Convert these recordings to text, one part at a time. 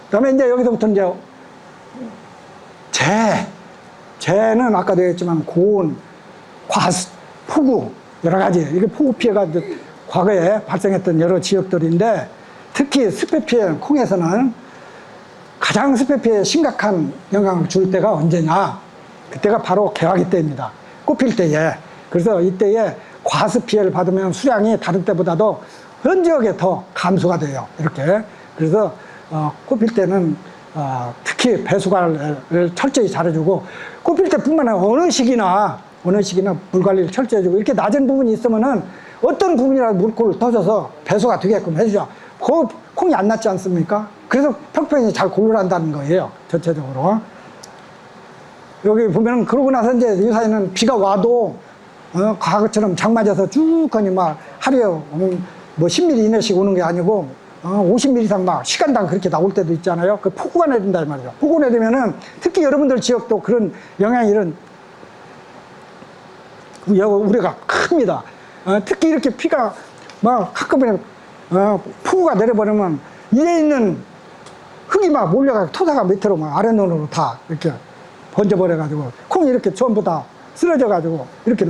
그다음에 이제 여기서부터 이제 재는 아까도 얘기했지만 고온, 과습, 폭우 여러 가지 이게 폭우 피해가 이제 과거에 발생했던 여러 지역들인데 특히 습해 피해 콩에서는 가장 습해 피해에 심각한 영향을 줄 때가 언제냐? 그때가 바로 개화기 때입니다. 꽃필 때에. 그래서 이때에 과습 피해를 받으면 수량이 다른 때보다도 현저하게 더 감소가 돼요. 이렇게. 그래서 꽃필 때는 특히 배수관을 철저히 잘해주고 꽃필 때뿐만 아니라 어느 시기나 물 관리를 철저히 해주고 이렇게 낮은 부분이 있으면은 어떤 부분이라도 물꼬를 터져서 배수가 되게끔 해주죠. 콩이 안 났지 않습니까? 그래서 평평히 잘 고르란다는 거예요. 전체적으로. 여기 보면은 그러고 나서 이제 이 사이는 비가 와도 과거처럼 장마져서 쭉 거니 막 하루에 뭐 10mm 이내씩 오는 게 아니고 50mm 이상 막 시간당 그렇게 나올 때도 있잖아요. 그 폭우가 내린다 이 말이죠. 폭우 내리면은 특히 여러분들 지역도 그런 영향이 이런 우려가 큽니다. 특히 이렇게 비가 막 한꺼번에 폭우가 내려버리면 위에 있는 흙이 막 몰려가지고 토사가 밑으로 막 아랫눈으로 다 이렇게 번져버려가지고 콩이 이렇게 전부 다 쓰러져가지고 이렇게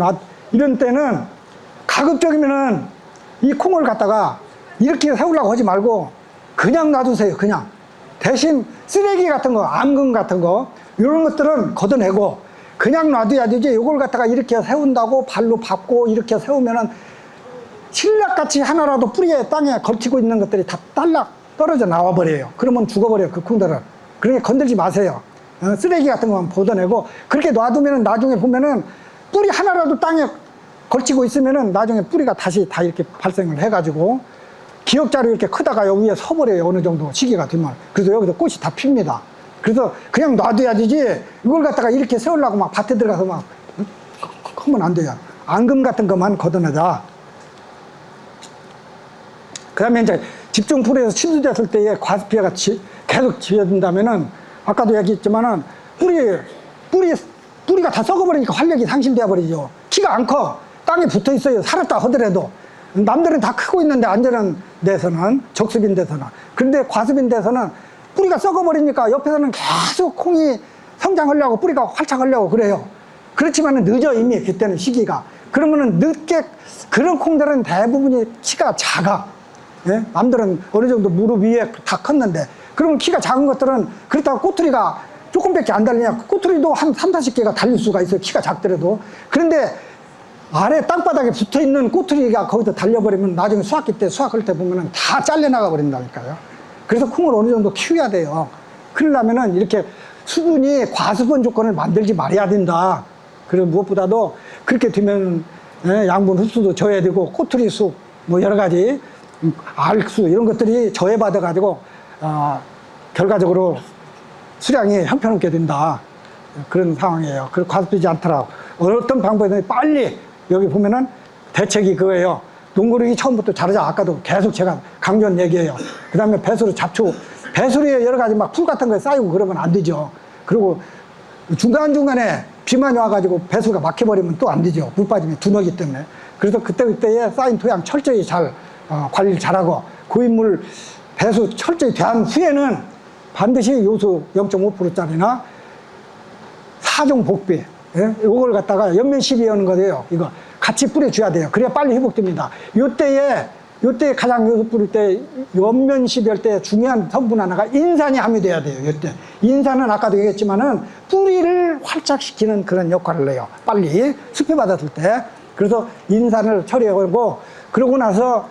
이런 때는 가급적이면은 이 콩을 갖다가 이렇게 세우려고 하지 말고 그냥 놔두세요. 그냥 대신 쓰레기 같은 거, 암금 같은 거 이런 것들은 걷어내고 그냥 놔둬야 되지. 이걸 갖다가 이렇게 세운다고 발로 밟고 이렇게 세우면은 실락같이 하나라도 뿌리에 땅에 걸치고 있는 것들이 다 딸락 떨어져 나와 버려요. 그러면 죽어버려요. 그 콩들은. 그러니까 건들지 마세요. 쓰레기 같은 거만 걷어내고 그렇게 놔두면은 나중에 보면은 뿌리 하나라도 땅에 걸치고 있으면은 나중에 뿌리가 다시 다 이렇게 발생을 해가지고 기역자로 이렇게 크다가 여기 위에 서버려요. 어느 정도 시기가 되면. 그래서 여기서 꽃이 다 핍니다. 그래서 그냥 놔둬야 되지 이걸 갖다가 이렇게 세우려고 막 밭에 들어가서 막 하면 안 돼요. 앙금 같은 것만 걷어내자. 그 다음에 이제 집중풀에서 침수됐을 때에 과습피해가 계속 지어진다면은 아까도 얘기했지만은 뿌리가 다 썩어버리니까 활력이 상실되어 버리죠. 키가 안 커. 땅에 붙어 있어요. 살았다 하더라도. 남들은 다 크고 있는데 안전한 데서는, 적습인 데서는. 그런데 과습인 데서는 뿌리가 썩어버리니까 옆에서는 계속 콩이 성장하려고 뿌리가 활짝 하려고 그래요. 그렇지만은 늦어 이미 그때는 시기가. 그러면은 늦게 그런 콩들은 대부분이 키가 작아. 예? 남들은 어느 정도 무릎 위에 다 컸는데 그러면 키가 작은 것들은 그렇다고 꼬투리가 조금밖에 안 달리냐. 꼬투리도 한 3, 40개가 달릴 수가 있어요. 키가 작더라도. 그런데 아래 땅바닥에 붙어 있는 꼬투리가 거기다 달려버리면 나중에 수확기 때 수확할 때 보면은 다 잘려나가 버린다니까요. 그래서 콩을 어느 정도 키워야 돼요. 그러려면은 이렇게 수분이 과수분 조건을 만들지 말아야 된다. 그리고 무엇보다도 그렇게 되면 양분 흡수도 져야 되고 꼬투리 수 뭐 여러 가지 알수 이런 것들이 저해받아 가지고 결과적으로 수량이 형편없게 된다. 그런 상황이에요. 그리고 과습되지 않더라고. 어떤 방법이든 빨리 여기 보면은 대책이 그거예요. 농구르기 처음부터 자르자. 아까도 계속 제가 강조한 얘기예요. 그 다음에 배수로 잡초, 배수로에 여러 가지 막 풀 같은 거에 쌓이고 그러면 안 되죠. 그리고 중간중간에 비만이 와가지고 배수가 막혀버리면 또 안 되죠. 물 빠짐이 둔하기 때문에. 그래서 그때그때에 쌓인 토양 철저히 잘 관리를 잘하고 고인물 배수 철저히 대한 후에는 반드시 요소 0.5%짜리나 4종 복비 이걸 갖다가 연면 시비하는 거예요. 이거 같이 뿌려줘야 돼요. 그래야 빨리 회복됩니다. 요때 가장 요소 뿌릴 때 연면 시비할 때 중요한 성분 하나가 인산이 함유돼야 돼요. 요때 인산은 아까도 얘기했지만은 뿌리를 활착시키는 그런 역할을 해요. 빨리 습해 받았을 때. 그래서 인산을 처리하고 그러고 나서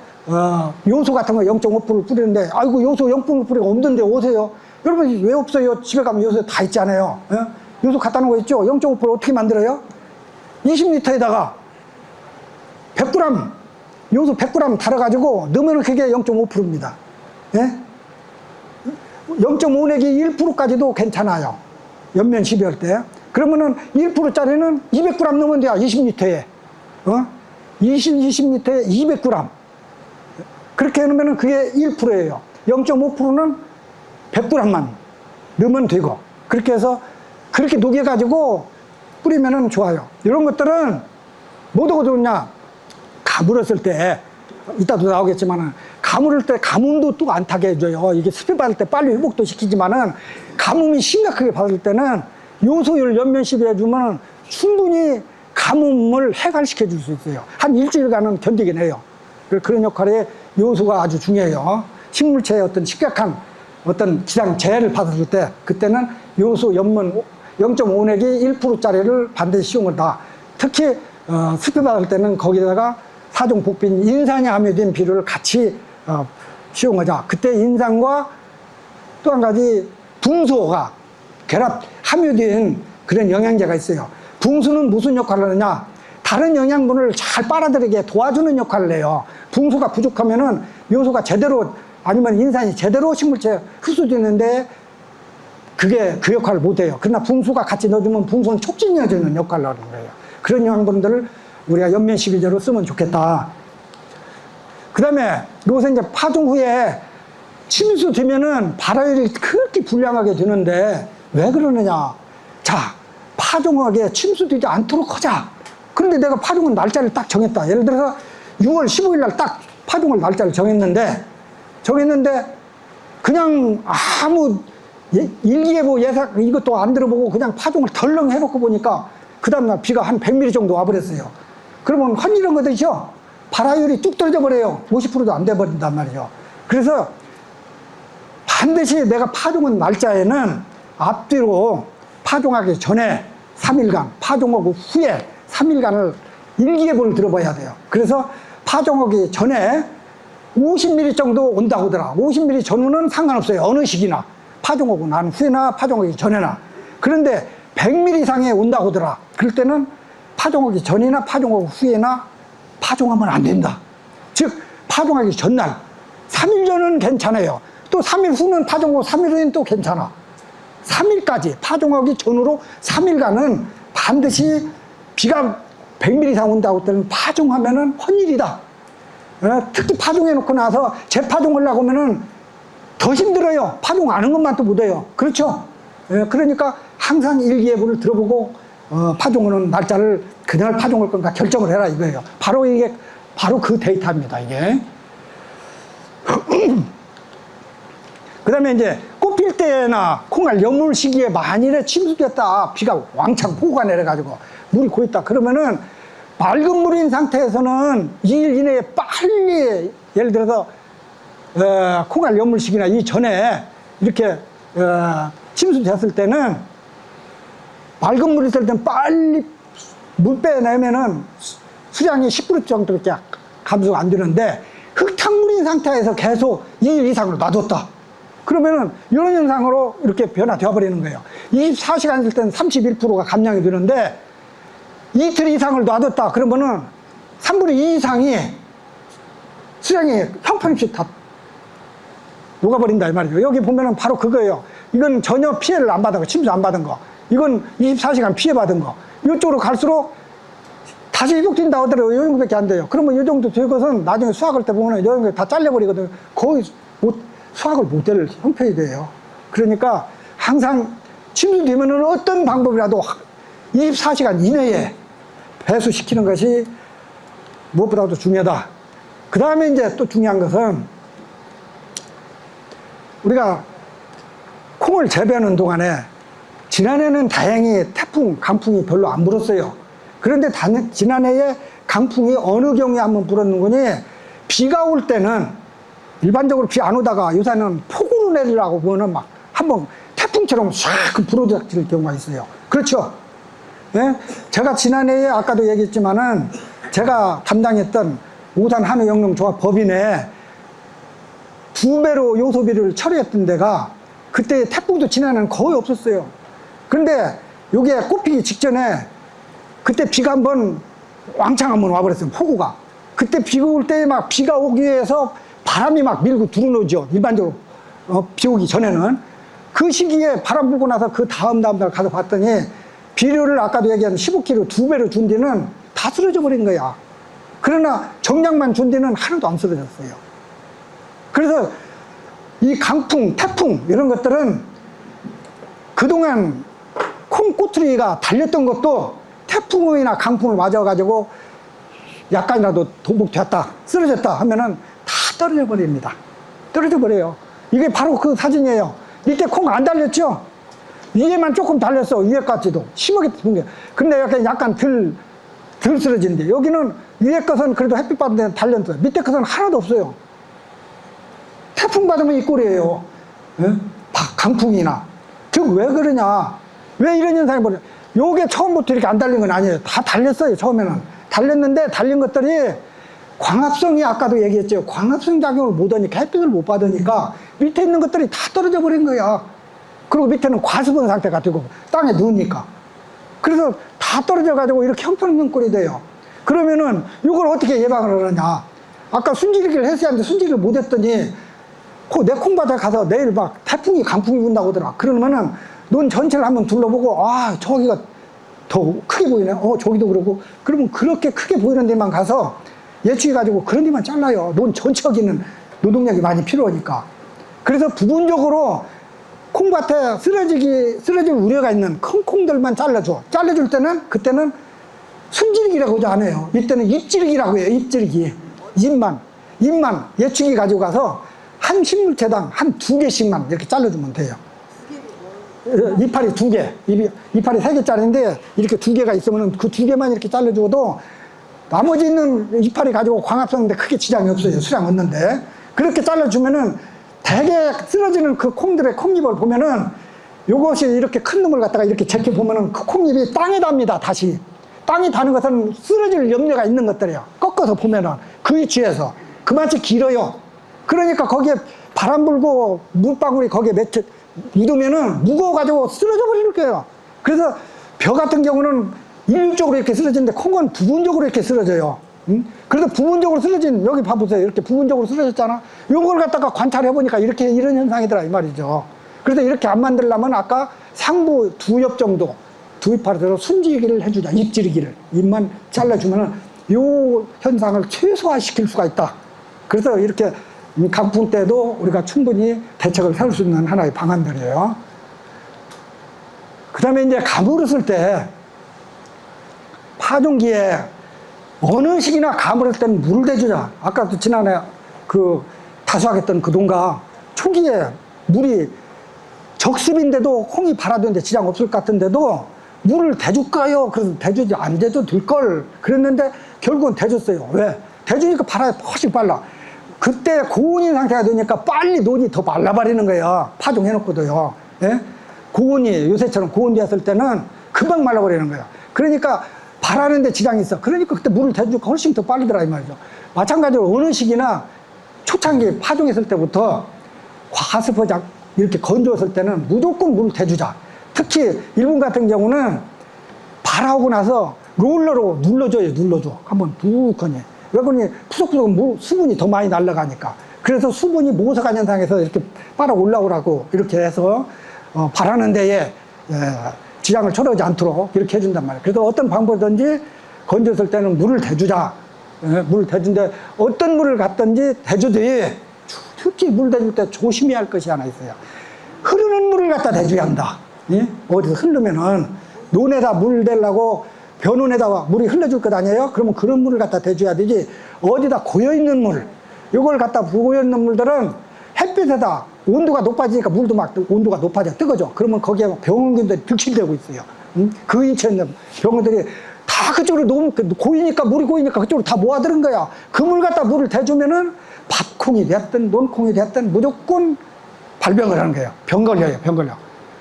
요소 같은 거 0.5%를 뿌리는데 아이고 요소 0.5%가 없는데 오세요. 여러분 왜 없어요? 집에 가면 요소 다 있잖아요. 요소 갖다 놓은 거 있죠? 0.5% 어떻게 만들어요? 20리터에다가 100g 요소 100g 달아가지고 넣으면 그게 0.5%입니다. 예? 0.5 내기 1%까지도 괜찮아요. 연면 시비할 때. 그러면은 1%짜리는 200g 넣으면 돼요. 20리터에. 20리터에 200g. 그렇게 해놓으면 그게 1%예요. 0.5%는 100g만 넣으면 되고. 그렇게 해서 그렇게 녹여가지고 뿌리면은 좋아요. 이런 것들은 뭐도 좋냐? 가물었을 때 이따도 나오겠지만은, 가물을 때 가뭄도 또 안 타게 해줘요. 이게 습해 받을 때 빨리 회복도 시키지만은, 가뭄이 심각하게 받을 때는 요소율 연면시비 해주면 충분히 가뭄을 해갈시켜 줄 수 있어요. 한 일주일간은 견디긴 해요. 그런 역할에 요소가 아주 중요해요. 식물체의 어떤 심각한 어떤 기상 재해를 받았을 때, 그때는 요소 연면 0.5 내기 1%짜리를 반드시 시용한다. 특히 습해 받을 때는 거기다가 사종 복빈 인산이 함유된 비료를 같이 시용하자. 그때 인산과 또 한 가지 붕소가 결합 함유된 그런 영양제가 있어요. 붕소는 무슨 역할을 하느냐? 다른 영양분을 잘 빨아들이게 도와주는 역할을 해요. 붕소가 부족하면은 요소가 제대로, 아니면 인산이 제대로 식물체에 흡수되는데 그게 그 역할을 못해요. 그러나 붕소가 같이 넣어주면 붕소는 촉진해주는 역할을 하는 거예요. 그런 영양분들을 우리가 연면시비제로 쓰면 좋겠다. 그 다음에 요새 이제 파종 후에 침수 되면은 발화율이 그렇게 불량하게 되는데 왜 그러느냐? 자, 파종하게 침수되지 않도록 하자. 그런데 내가 파종은 날짜를 딱 정했다. 예를 들어서 6월 15일 날 딱 파종을 날짜를 정했는데 그냥 아무 일기예보 예상 이것도 안 들어보고 그냥 파종을 덜렁 해놓고 보니까 그 다음날 비가 한 100mm 정도 와버렸어요. 그러면 헌일한 거죠. 발화율이 뚝 떨어져 버려요. 50%도 안 돼버린단 말이죠. 그래서 반드시 내가 파종한 날짜에는 앞뒤로 파종하기 전에 3일간, 파종하고 후에 3일간을 일기예보를 들어봐야 돼요. 그래서 파종하기 전에 50mm 정도 온다고 하더라. 50mm 전후는 상관없어요. 어느 시기나. 파종하고 난 후에나 파종하기 전에나. 그런데 100mm 이상에 온다고 하더라. 그럴 때는 파종하기 전이나 파종하고 후에나 파종하면 안 된다. 즉 파종하기 전날 3일 전은 괜찮아요. 또 3일 후는 파종하고 3일 후에는 또 괜찮아. 3일까지 파종하기 전으로 3일간은 반드시 비가 100mm 이상 온다고 할 때는 파종하면은 헌일이다. 특히 파종해 놓고 나서 재파종하려고 하면은 더 힘들어요. 파종 안 한 것만 또 못해요. 그렇죠? 그러니까 항상 일기예보를 들어보고 파종하는 날짜를 그날 파종할 건가 결정을 해라 이거예요. 바로 이게 바로 그 데이터입니다. 이게. 그 다음에 이제 꽃필 때나 콩알 여물 시기에 만일에 침수됐다, 비가 왕창 폭우가 내려가지고 물이 고있다 그러면은 맑은 물인 상태에서는 2일 이내에 빨리, 예를 들어서 콩알 여물 시기나 이전에 이렇게 침수됐을 때는 맑은 물이 있을 때는 빨리 물 빼내면은 수량이 10% 정도밖에 감소가 안 되는데, 흙탕물인 상태에서 계속 2일 이상으로 놔뒀다 그러면은 이런 현상으로 이렇게 변화되어 버리는 거예요. 24시간 있을 때는 31%가 감량이 되는데 이틀 이상을 놔뒀다 그러면은 3분의 2 이상이 수량이 형편없이 다 녹아버린다 이 말이죠. 여기 보면은 바로 그거예요. 이건 전혀 피해를 안 받은 거, 침수 안 받은 거. 이건 24시간 피해 받은 거. 이쪽으로 갈수록 다시 회복된다 하더라도 이 정도밖에 안 돼요. 그러면 이 정도 될 것은 나중에 수확할 때 보면 이 정도 다 잘려버리거든요. 거의 수확을 못할 형편이 돼요. 그러니까 항상 침수되면은 어떤 방법이라도 24시간 이내에 배수시키는 것이 무엇보다도 중요하다. 그 다음에 이제 또 중요한 것은 우리가 콩을 재배하는 동안에 지난해는 다행히 태풍, 강풍이 별로 안 불었어요. 그런데 지난해에 강풍이 어느 경우에 한번 불었는거니 비가 올 때는 일반적으로 비 안 오다가 요새는 폭우로 내리려고 보면은 막 한번 태풍처럼 싹 불어닥칠 경우가 있어요. 그렇죠? 네? 제가 지난해에 아까도 얘기했지만은 제가 담당했던 오산 한우영농조합 법인에 2배로 요소비를 처리했던 데가 그때 태풍도 지난해는 거의 없었어요. 그런데 요게 꽃피기 직전에 그때 비가 한번 왕창 한번 와버렸어요. 폭우가. 그때 비가 올 때 막 비가 오기 위해서 바람이 막 밀고 들어오죠. 일반적으로 비 오기 전에는. 그 시기에 바람 불고 나서 그 다음 날 가서 봤더니 비료를 아까도 얘기한 15kg 2배로 준 데는 다 쓰러져 버린 거야. 그러나 정량만 준 데는 하나도 안 쓰러졌어요. 그래서 이 강풍, 태풍 이런 것들은 그동안 콩 꼬투리가 달렸던 것도 태풍이나 강풍을 맞아가지고 약간이라도 도복됐다, 쓰러졌다 하면은 다 떨어져 버립니다. 떨어져 버려요. 이게 바로 그 사진이에요. 밑에 콩 안 달렸죠? 위에만 조금 달렸어. 위에까지도 심하게 든 게. 근데 약간 덜 쓰러지는데, 여기는 위에 것은 그래도 햇빛 받은 데는 달렸어요. 밑에 것은 하나도 없어요. 태풍 받으면 이 꼴이에요. 예? 강풍이나. 즉 왜 그러냐, 왜 이런 현상이 벌어져. 요게 처음부터 이렇게 안 달린 건 아니에요. 다 달렸어요. 처음에는 달렸는데, 달린 것들이 광합성이, 아까도 얘기했죠. 광합성 작용을 못 하니까, 햇빛을 못 받으니까 밑에 있는 것들이 다 떨어져 버린 거야. 그리고 밑에는 과수분 상태가 되고 땅에 누우니까. 그래서 다 떨어져 가지고 이렇게 형편없는 꼴이 돼요. 그러면은 이걸 어떻게 예방을 하느냐. 아까 순지리기를 했어야 하는데 순지리를 못 했더니 내 콩밭에 가서 내일 막 태풍이 강풍이 분다고 하더라. 그러면은 논 전체를 한번 둘러보고, 아, 저기가 더 크게 보이네. 저기도 그러고. 그러면 그렇게 크게 보이는 데만 가서 예측해 가지고 그런 데만 잘라요. 논 전체 여기는 노동력이 많이 필요하니까. 그래서 부분적으로 콩밭에 쓰러질 우려가 있는 큰 콩들만 잘라줘. 잘라줄 때는, 그때는 순지르기라고 안 해요. 이때는 잎지르기라고 해요. 잎지르기. 잎만 예측이 가지고 가서 한 식물체당 한 2개씩만 이렇게 잘라주면 돼요. 이파리 2개, 이파리 3개짜리인데 이렇게 2개가 있으면 그 2개만 이렇게 잘라주고도 나머지 있는 이파리 가지고 광합성인데 크게 지장이 없어요. 수량 없는데. 그렇게 잘라주면은 대개 쓰러지는 그 콩들의 콩잎을 보면은, 요것이 이렇게 큰 놈을 갖다가 이렇게 제껴 보면은 그 콩잎이 땅에 닿습니다. 다시 땅이 닿는 것은 쓰러질 염려가 있는 것들이에요. 꺾어서 보면은 그 위치에서 그만치 길어요. 그러니까 거기에 바람 불고 물방울이 거기에 묻으면은 무거워가지고 쓰러져 버릴 거예요. 그래서 벼 같은 경우는 일률적으로 이렇게 쓰러지는데 콩은 부분적으로 이렇게 쓰러져요. 그래서 부분적으로 쓰러진, 여기 봐보세요. 이렇게 부분적으로 쓰러졌잖아. 요걸 갖다가 관찰해보니까 이렇게 이런 현상이더라, 이 말이죠. 그래서 이렇게 안 만들려면 아까 상부 2옆 정도, 2이파리대로 순지기를 해주자. 잎지르기를. 잎만 잘라주면은 요 현상을 최소화시킬 수가 있다. 그래서 이렇게 강풍 때도 우리가 충분히 대책을 세울 수 있는 하나의 방안들이에요. 그 다음에 이제 가물었을 때, 파종기에 어느 시기나 가물을 때는 물을 대주자. 아까도 지난해 다수하겠던 그 동가 초기에 물이 적습인데도 콩이 발아드는데 지장 없을 것 같은데도 물을 대줄까요? 그래서 대주지, 안 대줘도 될걸 그랬는데 결국은 대줬어요. 왜? 대주니까 발아야 훨씬 빨라. 그때 고온인 상태가 되니까 빨리 논이 더 말라버리는 거예요. 파종해놓고도요. 예? 고온이 요새처럼 고온되었을 때는 금방 말라버리는 거예요. 그러니까 발하는데 지장이 있어. 그러니까 그때 물을 대주니까 훨씬 더 빠르더라, 이 말이죠. 마찬가지로 어느 시기나 초창기 파종했을 때부터 과습허작 이렇게 건조했을 때는 무조건 물을 대주자. 특히 일본 같은 경우는 발하고 나서 롤러로 눌러줘요. 눌러줘. 한번 푹하니. 왜 그러니 푸석푸석 수분이 더 많이 날아가니까. 그래서 수분이 모서간 현상에서 이렇게 빨아 올라오라고 이렇게 해서 발하는 데에 지장을 초래하지 않도록 이렇게 해준단 말이에요. 그래서 어떤 방법이든지 건졌을 때는 물을 대주자. 물을 대준데 어떤 물을 갖든지 대주되, 특히 물 대줄 때 조심해야 할 것이 하나 있어요. 흐르는 물을 갖다 대줘야 한다. 예? 어디서 흐르면은 논에다 물 대려고 벼논에다가 물이 흘러줄 것 아니에요? 그러면 그런 물을 갖다 대줘야 되지, 어디다 고여있는 물, 이걸 갖다 고여있는 물들은 햇빛에다 온도가 높아지니까 물도 막 온도가 높아져 뜨거져. 그러면 거기에 병원균들이 득실되고 있어요. 그 인체에 있는 병원들이 다 그쪽으로 고이니까, 물이 고이니까 그쪽으로 다 모아들은 거야. 그 물 갖다 물을 대주면은 밭콩이 됐든 논콩이 됐든 무조건 발병을 하는 거예요. 병 걸려요.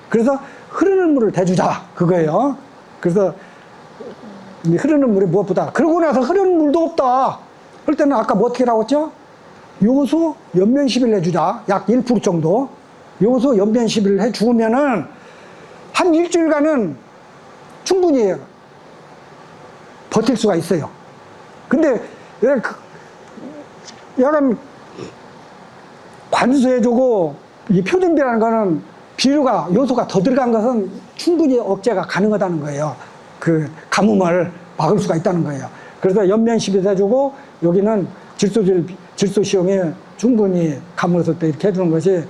그래서 흐르는 물을 대주자, 그거예요. 그래서 흐르는 물이 무엇보다, 그러고 나서 흐르는 물도 없다 할 때는 아까 뭐 어떻게 나왔죠? 요소 연면 시비를 해주자. 약 1% 정도 요소 연면 시비를 해주면은 한 일주일간은 충분히 버틸 수가 있어요. 근데 약간 관수해주고, 이 표준비라는 거는 비료가, 요소가 더 들어간 것은 충분히 억제가 가능하다는 거예요. 그 가뭄을 막을 수가 있다는 거예요. 그래서 연면 시비도 해주고, 여기는 질소 시험에 충분히 가물었을 때 이렇게 해주는 것이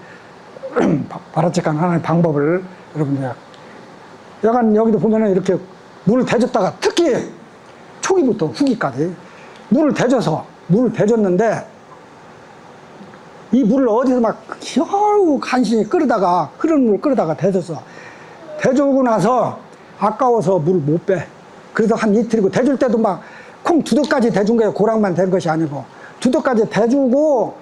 바람직한 하나의 방법을 여러분들, 약간 여기도 보면은 이렇게 물을 대줬다가 특히 초기부터 후기까지 물을 대줬는데 이 물을 어디서 막 겨우 간신히 끓이다가 흐르는 물 끓이다가 대줬어. 대주고 나서 아까워서 물을 못 빼. 그래서 한 이틀이고 대줄 때도 막 콩 두덕까지 대준 거예요. 고랑만 된 것이 아니고 두덕까지 대주고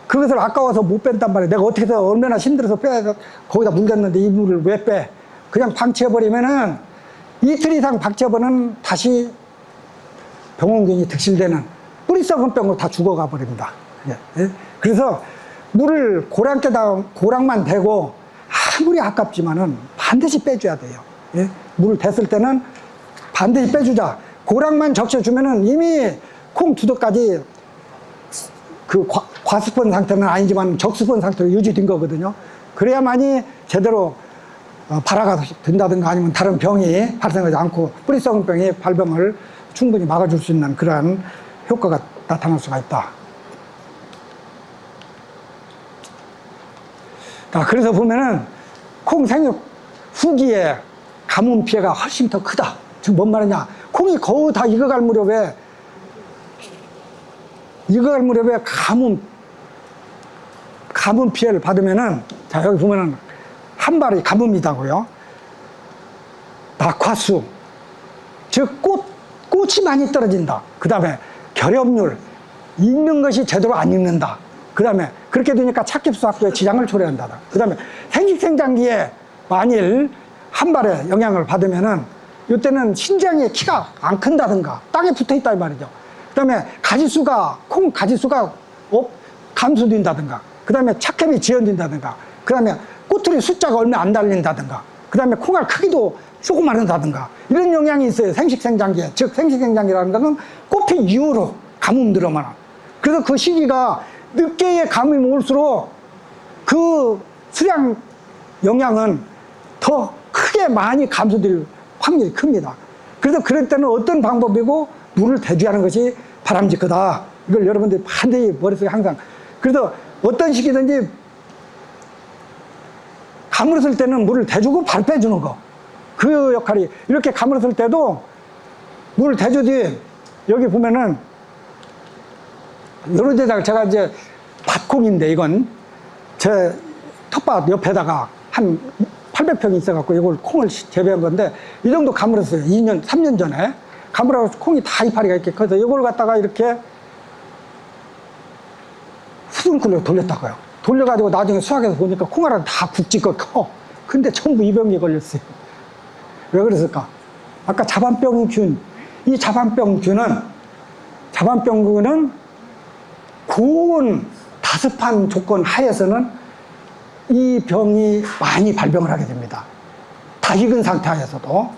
그것을 아까워서 못 뺀단 말이에요. 내가 어떻게 해서 얼마나 힘들어서 빼서 거기다 뭉겼는데 이 물을 왜 빼? 그냥 방치해버리면은 이틀 이상 방치해버리면 다시 병원균이 득실되는 뿌리 썩은 병으로 다 죽어가 버립니다. 예? 그래서 물을 고랑만 대고 아무리 아깝지만은 반드시 빼줘야 돼요. 예? 물을 댔을 때는 반드시 빼주자. 고랑만 적셔주면은 이미 콩 두덕까지 그 과수분 상태는 아니지만 적수분 상태로 유지된 거거든요. 그래야만이 제대로 발화가 된다든가 아니면 다른 병이 발생하지 않고 뿌리 썩은 병이 발병을 충분히 막아줄 수 있는 그러한 효과가 나타날 수가 있다. 자, 그래서 보면은 콩 생육 후기에 가뭄 피해가 훨씬 더 크다. 지금 뭔 말이냐? 콩이 거의 다 익어갈 무렵에 가뭄 피해를 받으면은, 자, 여기 보면은 한 발이 가뭄이다고요. 낙화수, 즉 꽃이 많이 떨어진다. 그 다음에 결엽률, 익는 것이 제대로 안 익는다. 그 다음에 그렇게 되니까 찻깁수 확보에 지장을 초래한다. 그 다음에 생식생장기에 만일 한 발에 영향을 받으면은 이때는 신장의 키가 안 큰다든가 땅에 붙어 있다 이 말이죠. 그 다음에 콩 가지수가 감소된다든가, 그 다음에 찻캡이 지연된다든가, 그 다음에 꼬투리 숫자가 얼마 안 달린다든가, 그 다음에 콩알 크기도 조그마른다든가 이런 영향이 있어요. 생식생장기에. 즉 생식생장기라는 것은 꽃핀 이후로 가뭄 들어오면, 그래서 그 시기가 늦게의 가뭄이 올수록 그 수량 영향은 더 크게 많이 감소될 확률이 큽니다. 그래서 그럴 때는 어떤 방법이고 물을 대줘야 하는 것이 바람직하다. 이걸 여러분들이 반드시 머릿속에 항상. 그래서 어떤 시기든지 가물었을 때는 물을 대주고 바로 빼주는 거. 그 역할이, 이렇게 가물었을 때도 물을 대주지, 여기 보면은 여러 데다가 제가 이제 밭콩인데 이건 제 텃밭 옆에다가 한 800평이 있어갖고 이걸 콩을 재배한 건데 이 정도 가물었어요. 2년, 3년 전에. 가물어서 콩이 다 이파리가 이렇게 커서 이걸 갖다가 이렇게 수분쿨로 돌렸다고요. 돌려가지고 나중에 수확해서 보니까 콩알은 다 굵직거 커. 근데 전부 이 병이 걸렸어요. 왜 그랬을까? 아까 자반병균, 이 자반병균은 고온 다습한 조건 하에서는 이 병이 많이 발병을 하게 됩니다. 다 익은 상태 하에서도.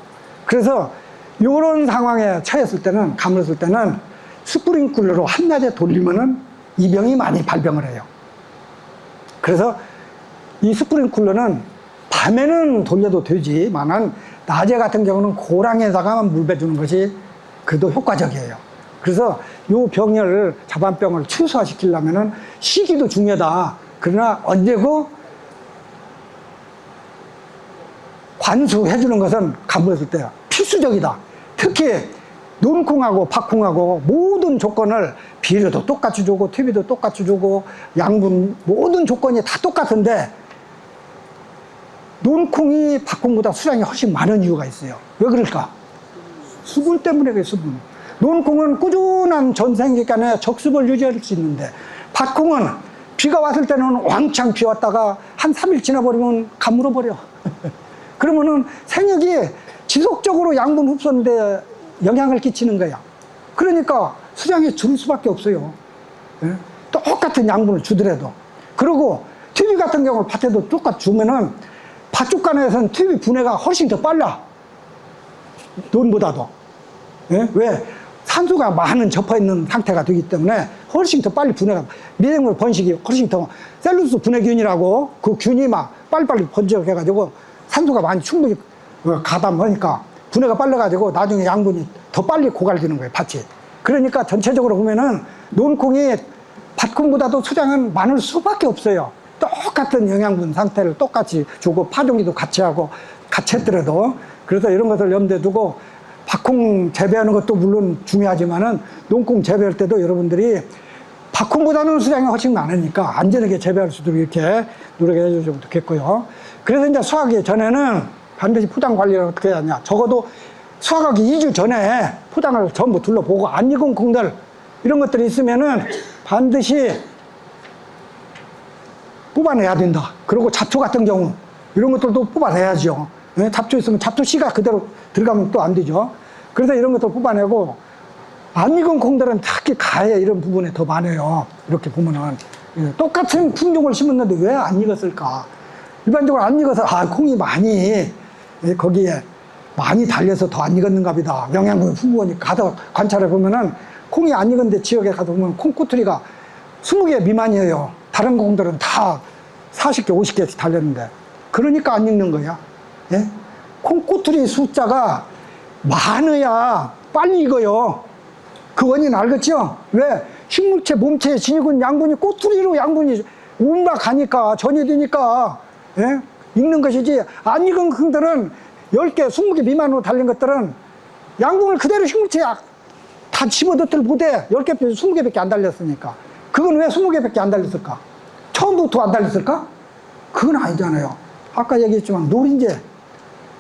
그래서 이런 상황에 처했을 때는, 가물었을 때는 스프링클러로 한낮에 돌리면은 이 병이 많이 발병을 해요. 그래서 이 스프링클러는 밤에는 돌려도 되지만은 낮에 같은 경우는 고랑에다가만 물 빼주는 것이 그래도 효과적이에요. 그래서 이 병을, 자반병을 최소화시키려면은 시기도 중요하다. 그러나 언제고 관수해주는 것은 가물었을 때 필수적이다. 특히 논콩하고 밭콩하고 모든 조건을 비료도 똑같이 주고 퇴비도 똑같이 주고 양분 모든 조건이 다 똑같은데 논콩이 밭콩보다 수량이 훨씬 많은 이유가 있어요. 왜 그럴까? 수분 때문에 그래요. 수분. 논콩은 꾸준한 전생기간에 적수분을 유지할 수 있는데 밭콩은 비가 왔을 때는 왕창 비 왔다가 한 3일 지나버리면 가물어버려. 그러면은 생육이 지속적으로 양분 흡수하는데 영향을 끼치는 거야. 그러니까 수량이 줄 수밖에 없어요. 예? 똑같은 양분을 주더라도. 그리고 TV 같은 경우는 밭에도 똑같이 주면은 밭주간에서는 TV 분해가 훨씬 더 빨라. 논보다도. 예? 왜? 산소가 많은 접해있는 상태가 되기 때문에 훨씬 더 빨리 분해가, 미생물 번식이 훨씬 더, 셀루스 분해균이라고 그 균이 막 빨리빨리 번져해가지고 산소가 많이 충분히 가담하니까 분해가 빨라가지고 나중에 양분이 더 빨리 고갈되는 거예요, 밭이. 그러니까 전체적으로 보면은 논콩이 밭콩보다도 수량은 많을 수밖에 없어요. 똑같은 영양분 상태를 똑같이 주고 파종기도 같이 하고 같이 했더라도. 그래서 이런 것을 염두에 두고 박콩 재배하는 것도 물론 중요하지만은 농콩 재배할 때도 여러분들이 박콩보다는 수량이 훨씬 많으니까 안전하게 재배할 수 있도록 이렇게 노력해 주시면 좋겠고요. 그래서 이제 수확하기 전에는 반드시 포장 관리를 어떻게 해야 하냐. 적어도 수확하기 2주 전에 포장을 전부 둘러보고 안 익은 콩들 이런 것들이 있으면은 반드시 뽑아내야 된다. 그리고 잡초 같은 경우 이런 것들도 뽑아내야죠. 잡초 있으면 잡초 씨가 그대로 들어가면 또 안 되죠. 그래서 이런 것도 뽑아내고 안 익은 콩들은 특히 가해 이런 부분에 더 많아요. 이렇게 보면은 똑같은 품종을 심었는데 왜 안 익었을까? 일반적으로 안 익어서 콩이 많이 거기에 많이 달려서 더 안 익었는가 보다. 영양분이 풍부하니까 가서 관찰해 보면은 콩이 안 익은데 지역에 가서 보면 콩 꼬투리가 20개 미만이에요. 다른 콩들은 다 40개, 50개씩 달렸는데 그러니까 안 익는 거야. 예? 콩 꼬투리 숫자가 많아야 빨리 익어요. 그 원인 알겠죠? 왜? 식물체 몸체에 지니고 양분이 꼬투리로 양분이 올라가니까 전이 되니까 예? 익는 것이지. 안 익은 콩들은 10개, 20개 미만으로 달린 것들은 양분을 그대로 식물체에 다 집어넣들 못해. 10개, 20개밖에 안 달렸으니까. 그건 왜 20개밖에 안 달렸을까? 처음부터 안 달렸을까? 그건 아니잖아요. 아까 얘기했지만 노린재,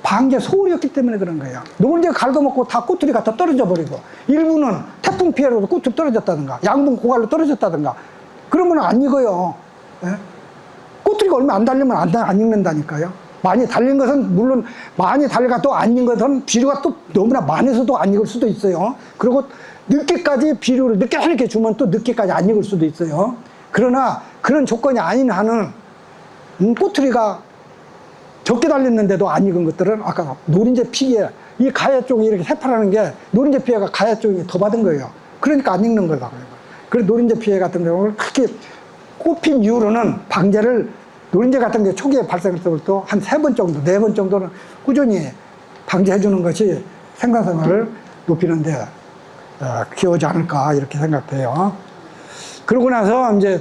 방제 소홀이었기 때문에 그런 거예요. 노른재 갉아먹고 다 꼬투리가 다 떨어져 버리고 일부는 태풍 피해로도 꼬투리 떨어졌다든가 양분 고갈로 떨어졌다든가 그러면 안 익어요. 예? 꼬투리가 얼마 안 달리면 안 익는다니까요. 많이 달린 것은 물론 많이 달려가 또 안 익은 것은 비료가 또 너무나 많아서도 안 익을 수도 있어요. 그리고 늦게까지 비료를 늦게 이렇게 주면 또 늦게까지 안 익을 수도 있어요. 그러나 그런 조건이 아닌 한은 꼬투리가 적게 달렸는데도 안 익은 것들은 아까 노린재 피해, 이 가해 쪽이 이렇게 새파라는 게 노린재 피해가 가해 쪽이 더 받은 거예요. 그러니까 안 익는 거다. 그래서 노린재 피해 같은 경우는 특히 꽃핀 이후로는 방제를 노린재 같은 게 초기에 발생할 때부터 한 3번 정도, 4번 정도는 꾸준히 방제해 주는 것이 생산성을 높이는데 기여하지 않을까 이렇게 생각돼요. 그러고 나서 이제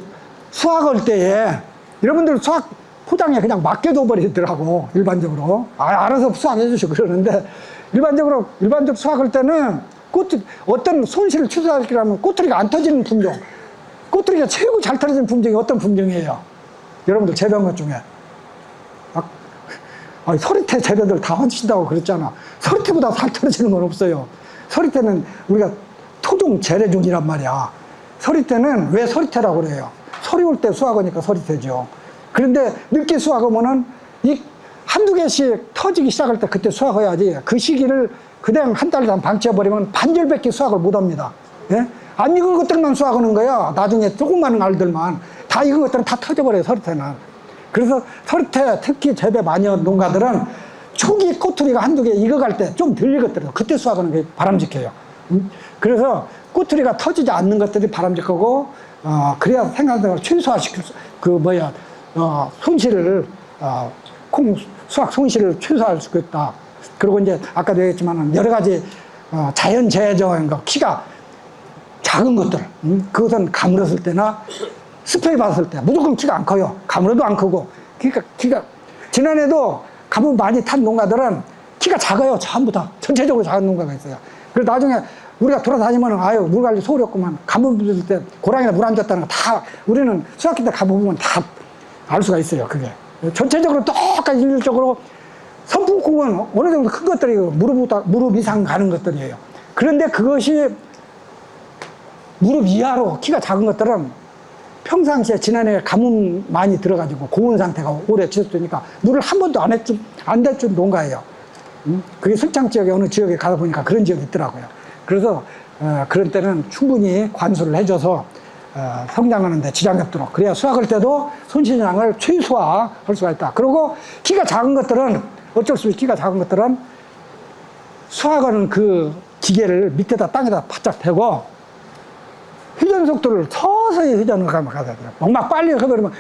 수확할 때에 여러분들 수확 포장에 그냥 맡겨둬 버리더라고. 일반적으로 알아서 수확해 주시고 그러는데 일반적으로 수확할 때는 어떤 손실을 취소하려면 꼬투리가 안 터지는 품종, 꼬투리가 최고 잘 터지는 품종이 어떤 품종이에요? 여러분들 재배한 것 중에 서리태 재배들 다 하신다고 그랬잖아. 서리태보다 잘 떨어지는 건 없어요. 서리태는 우리가 토종 재래종이란 말이야. 서리태는 왜 서리태라고 그래요? 서리 올 때 수확하니까 서리태죠. 그런데 늦게 수확하면은 이 한두 개씩 터지기 시작할 때 그때 수확해야지. 그 시기를 그냥 한 달 이상 방치해버리면 반절밖에 수확을 못 합니다. 예? 안 익은 것들만 수확하는 거야. 나중에 조그마한 알들만. 다 익은 것들은 다 터져버려요, 서리태는. 그래서 서리태, 특히 재배 마녀 농가들은 초기 꼬투리가 한두 개 익어갈 때 좀 덜 익었더라도 그때 수확하는 게 바람직해요. 그래서 꼬투리가 터지지 않는 것들이 바람직하고, 그래야 생산성을 최소화시킬 수, 손실을, 콩 수확 손실을 최소화할 수 있다. 그리고 이제 아까도 얘기했지만 여러 가지 자연재해적인 거, 키가 작은 것들, 그것은 가물었을 때나 스프레이 받았을 때 무조건 키가 안 커요. 가물어도 안 크고. 그러니까 키가, 지난해도 가물 많이 탄 농가들은 키가 작아요. 전부 다. 전체적으로 작은 농가가 있어요. 그래서 나중에 우리가 돌아다니면 물 관리 소홀히 없구만. 가물 붙을 때 고랑이나 물 안 줬다는 거 다 우리는 수학기 때 가보면 다 알 수가 있어요. 그게. 전체적으로 똑같이 일률적으로 선풍콩은 어느 정도 큰 것들이 무릎 이상 가는 것들이에요. 그런데 그것이 무릎 이하로 키가 작은 것들은 평상시에 지난해 가뭄 많이 들어가지고 고온 상태가 오래 지속되니까 물을 한 번도 안 대준 농가예요. 그게 설창 지역에 어느 지역에 가다 보니까 그런 지역이 있더라고요. 그래서 그런 때는 충분히 관수를 해줘서 성장하는데 지장이 없도록, 그래야 수확할 때도 손실량을 최소화할 수가 있다. 그리고 키가 작은 것들은 어쩔 수 없이 키가 작은 것들은 수확하는 그 기계를 밑에다 땅에다 바짝 대고 회전 속도를 서서히 회전을 가야 돼요. 막 빨리 해버리면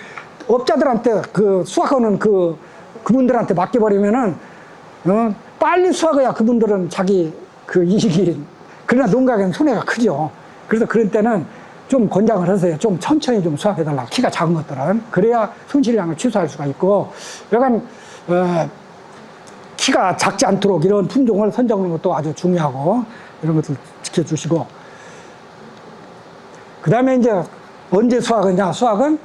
업자들한테 그 수확하는 그분들한테 맡겨버리면은 빨리 수확해야 그분들은 자기 그 이익이, 그러나 농가에는 손해가 크죠. 그래서 그런 때는 좀 권장을 하세요. 좀 천천히 좀 수확해달라. 키가 작은 것들은. 그래야 손실량을 취소할 수가 있고, 약간 키가 작지 않도록 이런 품종을 선정하는 것도 아주 중요하고 이런 것들 지켜주시고, 그 다음에 이제 언제 수확하냐? 수확은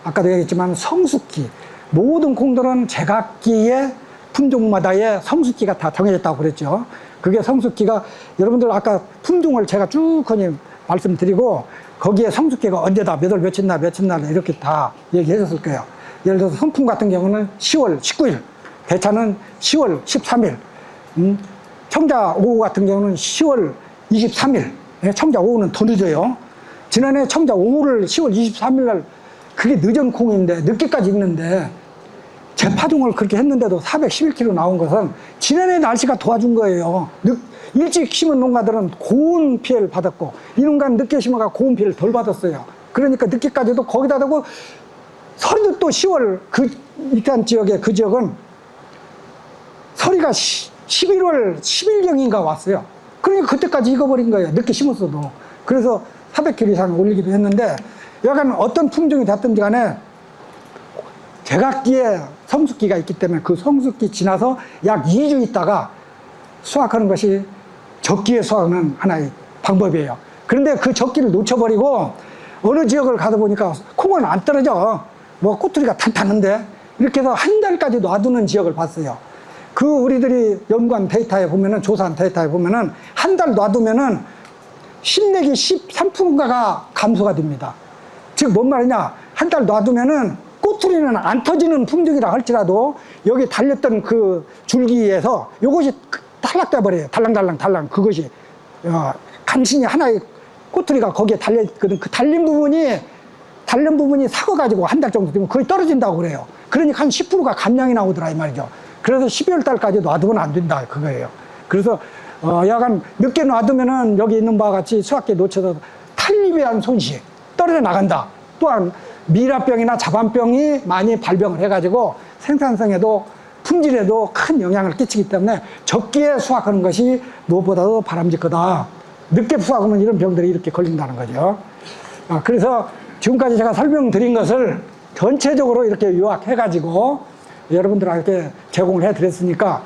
아까도 얘기했지만 성숙기. 모든 콩들은 제각기의 품종마다의 성숙기가 다 정해졌다고 그랬죠. 그게 성숙기가, 여러분들 아까 품종을 제가 쭉 말씀드리고 거기에 성숙기가 언제다, 몇 월 며칠 날 며칠 날 이렇게 다 얘기해 줬을 거예요. 예를 들어서 선풍 같은 경우는 10월 19일, 대차는 10월 13일, 청자 5호 같은 경우는 10월 23일. 청자 5호는 더 늦어요. 지난해 청자 5호를 10월 23일 날, 그게 늦은 콩인데 늦게까지 익는데 재파종을 그렇게 했는데도 411kg 나온 것은 지난해 날씨가 도와준 거예요. 일찍 심은 농가들은 고온 피해를 받았고 이 농가는 늦게 심어가 고온 피해를 덜 받았어요. 그러니까 늦게까지도 거기다 대고 서리도 또 10월, 그 이탄 지역의 그 지역은 서리가 11월 10일경인가 왔어요. 그러니까 그때까지 익어버린 거예요. 늦게 심었어도. 그래서 400kg 이상 올리기도 했는데, 약간 어떤 품종이 됐든지 간에 제각기에 성숙기가 있기 때문에 그 성숙기 지나서 약 2주 있다가 수확하는 것이 적기에 수확하는 하나의 방법이에요. 그런데 그 적기를 놓쳐버리고 어느 지역을 가다 보니까 콩은 안 떨어져. 뭐 꼬투리가 탄탄한데 이렇게 해서 한 달까지 놔두는 지역을 봤어요. 그 우리들이 연구한 데이터에 보면은, 조사한 데이터에 보면은 한 달 놔두면은 10 내기 13%가 감소가 됩니다. 즉 뭔 말이냐, 한 달 놔두면은 꼬투리는 안 터지는 품종이라 할지라도 여기 달렸던 그 줄기에서 요것이 탈락돼 버려요. 달랑 그것이 간신히 하나의 꼬투리가 거기에 달려있거든. 그 달린 부분이 삭아가지고 한 달 정도 되면 거의 떨어진다고 그래요. 그러니까 한 10%가 감량이 나오더라 이 말이죠. 그래서 12월 달까지 놔두면 안 된다 그거예요. 그래서 약간 늦게 놔두면은 여기 있는 바와 같이 수확기에 놓쳐서 탄립에 대한 손실, 떨어져 나간다. 또한 미라병이나 자반병이 많이 발병을 해가지고 생산성에도 품질에도 큰 영향을 끼치기 때문에 적기에 수확하는 것이 무엇보다도 바람직하다. 늦게 수확하면 이런 병들이 이렇게 걸린다는 거죠. 그래서 지금까지 제가 설명드린 것을 전체적으로 이렇게 요약해가지고 여러분들에게 제공을 해드렸으니까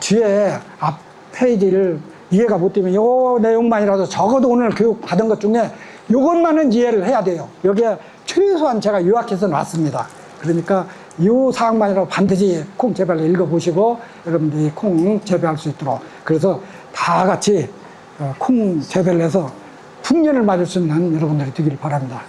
뒤에 앞 페이지를 이해가 못 되면 요 내용만이라도 적어도 오늘 교육 받은 것 중에 요것만은 이해를 해야 돼요. 여기에 최소한 제가 요약해서 놨습니다. 그러니까 이 사항만이라도 반드시 콩 재배를 읽어보시고 여러분들이 콩 재배할 수 있도록, 그래서 다 같이 콩 재배를 해서 풍년을 맞을 수 있는 여러분들이 되기를 바랍니다.